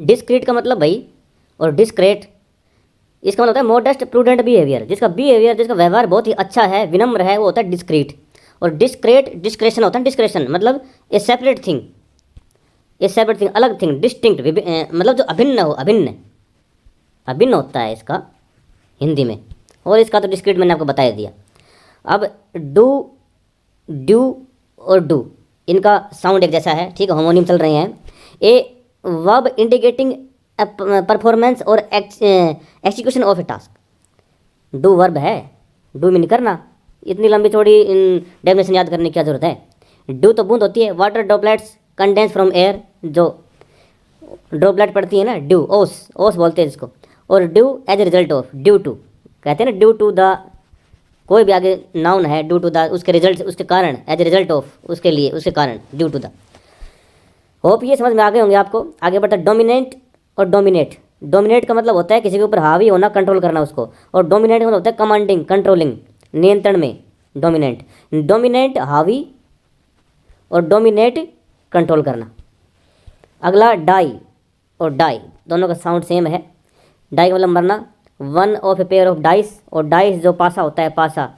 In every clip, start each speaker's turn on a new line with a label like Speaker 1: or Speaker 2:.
Speaker 1: Discrete का मतलब भाई, और डिस्क्रेट इसका मतलब होता है मॉडेस्ट प्रूडेंट बिहेवियर, जिसका बिहेवियर, जिसका व्यवहार बहुत ही अच्छा है, विनम्र है, वो होता है डिस्क्रीट। और डिस्क्रेट डिस्क्रेशन होता है, डिस्क्रेशन मतलब ए सेपरेट थिंग, ए सेपरेट थिंग, अलग थिंग, डिस्टिंक्ट मतलब जो अभिन्न हो, अभिन्न अभिन्न होता है इसका हिंदी में। और इसका तो डिस्क्रीट मैंने आपको बता दिया। अब डू, ड्यू और डू, इनका साउंड एक जैसा है, ठीक है, होमोनिम चल रहे हैं। ए वर्ब इंडिकेटिंग परफॉर्मेंस और execution of A task. Do verb है, डू मीन करना, इतनी लंबी चौड़ी डेफिनेशन याद करने की क्या जरूरत है। डू तो बूंद होती है, water droplets condense from air, जो ड्रॉपलेट पड़ती है ना, ड्यू, ओस, ओस बोलते हैं जिसको। और due as a result of, due to कहते हैं ना, ड्यू टू द, कोई भी आगे नाउन है, ड्यू टू द, उसके रिजल्ट, उसके कारण, एज ए रिजल्ट ऑफ, उसके लिए, उसके कारण, ड्यू टू द। होप ये समझ में आ गए होंगे आपको। आगे बढ़ता डोमिनेंट और डोमिनेट। डोमिनेट का मतलब होता है किसी के ऊपर हावी होना, कंट्रोल करना उसको। और डोमिनेट का मतलब होता है कमांडिंग, कंट्रोलिंग, नियंत्रण में, डोमिनेंट। डोमिनेंट हावी और डोमिनेट कंट्रोल करना। अगला डाई और डाई, दोनों का साउंड सेम है। डाई का मतलब मरना, one of a pair of dice, और डाइस जो पासा होता है, पासा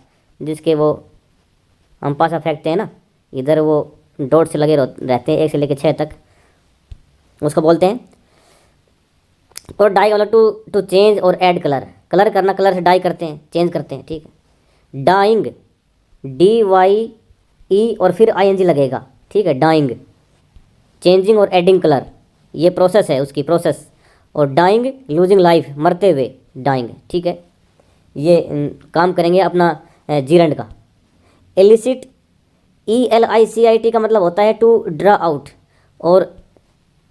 Speaker 1: जिसके वो हम पासा फेंकते हैं ना, इधर वो डॉट से लगे रहते हैं 1 से लेकर 6 तक, उसको बोलते हैं। और डाई का मतलब टू चेंज और ऐड कलर, कलर करना, कलर से डाई करते हैं, चेंज करते हैं, ठीक है। डाइंग, DYE और फिर ING लगेगा, ठीक है, डाइंग, चेंजिंग और एडिंग कलर, ये प्रोसेस है उसकी, प्रोसेस। और डाइंग लूजिंग लाइफ, मरते हुए, डाइंग, ठीक है, ये काम करेंगे अपना जीरंड का। एलिसिट, ELICIT का मतलब होता है टू ड्रा आउट, और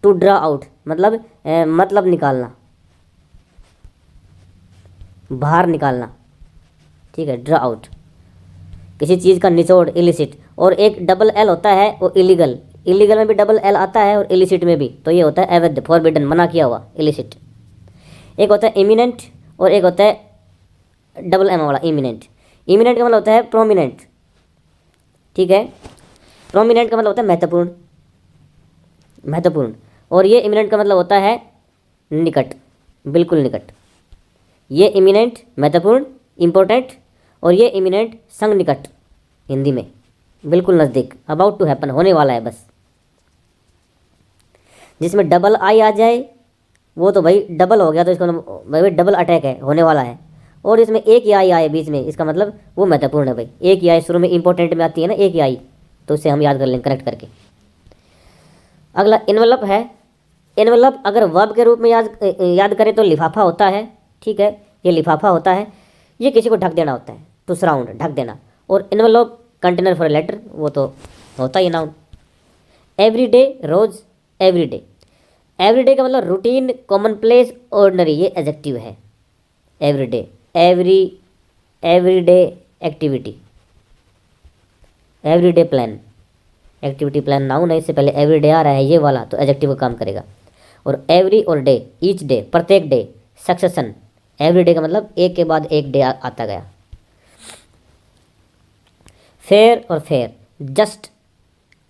Speaker 1: टू ड्रा आउट मतलब निकालना, बाहर निकालना, ठीक है, ड्रा आउट, किसी चीज़ का निचोड़, इलिसिट। और एक डबल L होता है वो इलीगल, इलीगल में भी डबल L आता है और इलिसिट में भी, तो ये होता है अवैध, फॉरबिडन, मना किया हुआ, इलिसिट। एक होता है इमिनेंट और एक होता है डबल M वाला, इमिनेंट। इमिनेंट का मतलब होता है प्रोमिनेंट, ठीक है, प्रोमिनेंट का मतलब होता है महत्वपूर्ण, महत्वपूर्ण। और ये इमिनेंट का मतलब होता है निकट, बिल्कुल निकट। ये इमिनेंट महत्वपूर्ण, इम्पोर्टेंट, और ये इमिनेंट संग निकट, हिंदी में बिल्कुल नज़दीक, अबाउट टू हैपन, होने वाला है बस। जिसमें डबल I आ जाए वो तो भाई डबल हो गया, तो इसका भाई डबल अटैक है, होने वाला है। और इसमें एक ही I आए बीच में, इसका मतलब वो महत्वपूर्ण है भाई। एक ही I शुरू में इंपॉर्टेंट में आती है ना, एक ही I, तो उसे हम याद कर लेंगे कनेक्ट करके। अगला इन्वेलप है। इन्वेलप अगर वर्ब के रूप में याद करें तो लिफाफा होता है, ठीक है, ये लिफाफा होता है, ये किसी को ढक देना होता है, टू सराउंड, ढक देना। और इन्वेलप कंटेनर फॉर लेटर, वो तो होता ही नाउन। एवरीडे, रोज, एवरीडे। एवरीडे का मतलब रूटीन, कॉमन प्लेस, ऑर्डिनरी, ये एडजेक्टिव है। Everyday, everyday activity, everyday plan, activity plan noun है, इससे पहले एवरीडे आ रहा है ये वाला, तो एडजेक्टिव का काम करेगा। और एवरी और डे, ईच डे, प्रत्येक डे, सक्सेशन, एवरीडे का मतलब एक के बाद एक डे आता गया। फेयर और फेयर, जस्ट,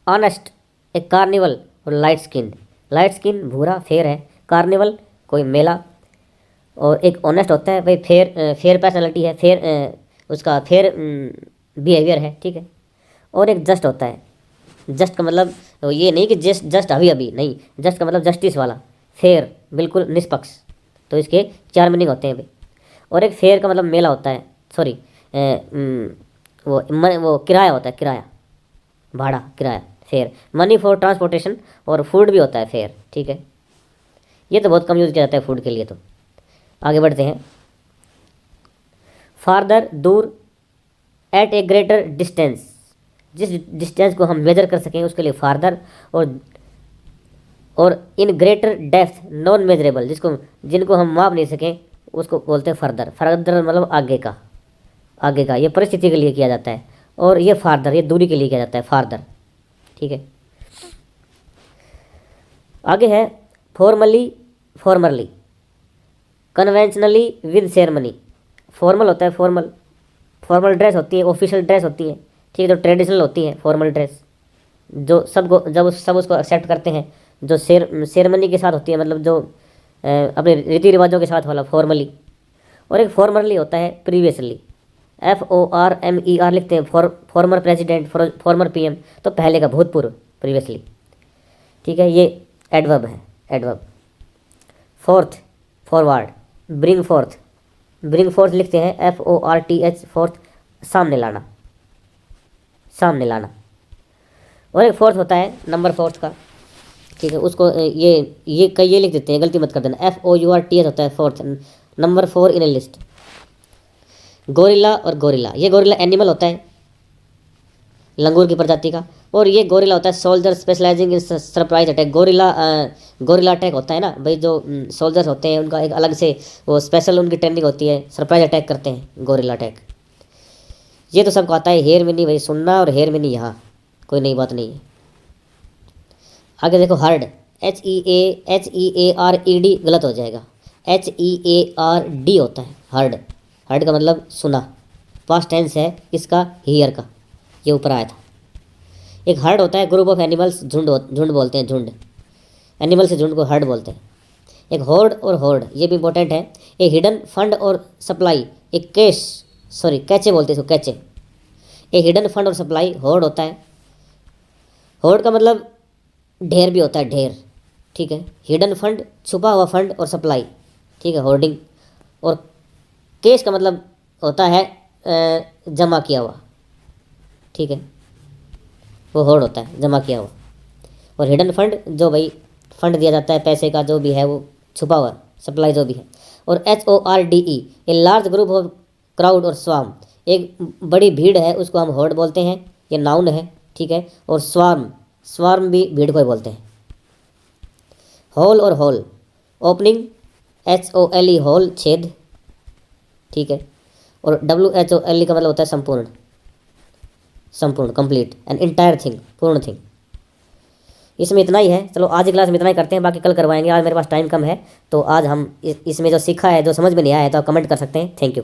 Speaker 1: ऑनेस्ट, ए कार्निवल और लाइट स्किन। लाइट स्किन भूरा, फेयर है, कार्निवल कोई मेला, और एक ऑनेस्ट होता है भाई, फेयर पर्सनैलिटी है, फेयर उसका फेयर बिहेवियर है, ठीक है। और एक जस्ट होता है, जस्ट का मतलब ये नहीं कि जस्ट अभी अभी नहीं, जस्ट का मतलब जस्टिस वाला, फेयर बिल्कुल निष्पक्ष, तो इसके 4 मीनिंग होते हैं भाई। और एक फेयर का मतलब मेला होता है, सॉरी वो किराया होता है, किराया, भाड़ा, किराया, फेयर। मनी फॉर ट्रांसपोर्टेशन, और फूड भी होता है फेयर, ठीक है, ये तो बहुत कम यूज़ किया जाता है फूड के लिए। तो आगे बढ़ते हैं। फार्दर, दूर, एट ए ग्रेटर डिस्टेंस, जिस डिस्टेंस को हम मेजर कर सकें उसके लिए फार्दर। और in greater depth, non measurable, जिनको हम माप नहीं सकें उसको बोलते हैं फर्दर। फर्दर मतलब आगे का, आगे का, ये परिस्थिति के लिए किया जाता है। और ये फार्दर, ये दूरी के लिए किया जाता है, फार्दर, ठीक है। आगे है formally, formerly, conventionally, with ceremony. Formal होता है, फॉर्मल ड्रेस होती है, ऑफिशियल ड्रेस होती है, ठीक है, तो ट्रेडिशनल होती है फॉर्मल ड्रेस, जो सबको, जब सब उसको एक्सेप्ट करते हैं, जो सेरेमनी के साथ होती है, मतलब जो अपने रीति रिवाजों के साथ वाला फॉर्मली। और एक फॉर्मरली होता है प्रीवियसली, FORMER लिखते हैं, फॉर्मर प्रेसिडेंट, फॉर्मर PM, तो पहले का, भूतपूर्व, प्रीवियसली। ठीक है, ये एडवर्ब है, adverb. Fourth, forward, bring fourth, bring fourth लिखते हैं FORTH, फोर्थ, सामने लाना, सामने लाना। और एक फोर्थ होता है नंबर फोर्थ का, ठीक है, उसको ये कई ये लिख देते हैं, गलती मत कर देना, FOURTH होता है फोर्थ, नंबर 4 इन ए लिस्ट। गोरिल्ला और गोरिल्ला, ये गोरिल्ला एनिमल होता है, लंगूर की प्रजाति का, और ये गोरिल्ला होता है soldier specialising in surprise attack. Gorilla attack होता है ना भाई, जो सोल्जर्स होते हैं उनका एक अलग से वो स्पेशल उनकी ट्रेनिंग होती है, सरप्राइज अटैक करते हैं, गोरिल्ला अटैक। ये तो सबको आता है, हेयर में नहीं भाई, सुनना और हेयर में नहीं, यहाँ कोई नई बात नहीं है। आगे देखो, हर्ड, HEARED गलत हो जाएगा, HEARD होता है हर्ड। हर्ड का मतलब सुना, पास्ट टेंस है इसका, हियर का, ये ऊपर आया था। एक हर्ड होता है ग्रुप ऑफ एनिमल्स, झुंड बोलते हैं, झुंड, एनिमल से झुंड को हर्ड बोलते हैं। एक होर्ड और होर्ड, ये भी इंपॉर्टेंट है। एक हिडन फंड और सप्लाई, एक कैचे बोलते हैं इसको, कैचे। एक हिडन फंड और सप्लाई, होर्ड होता है। होर्ड का मतलब ढेर भी होता है, ढेर, ठीक है। हिडन फंड, छुपा हुआ फंड, और सप्लाई, ठीक है, होर्डिंग। और केस का मतलब होता है जमा किया हुआ, ठीक है, वो होर्ड होता है, जमा किया हुआ। और हिडन फंड, जो भाई फंड दिया जाता है पैसे का, जो भी है वो छुपा हुआ, सप्लाई जो भी है। और HORDE, a large group of crowd और स्वार्म, एक बड़ी भीड़ है उसको हम होर्ड बोलते हैं, ये नाउन है, ठीक है। और स्वार्म भी भीड़ को ही बोलते हैं। होल और होल, ओपनिंग, HOLE, होल, छेद, ठीक है। और WHOLE का मतलब होता है संपूर्ण, संपूर्ण, कंप्लीट, एन इंटायर थिंग, पूर्ण थिंग। इसमें इतना ही है, चलो आज की क्लास में इतना ही करते हैं, बाकी कल करवाएंगे। आज मेरे पास टाइम कम है, तो आज हम इसमें जो सीखा है, जो समझ में नहीं आया है, तो आप कमेंट कर सकते हैं। Thank you.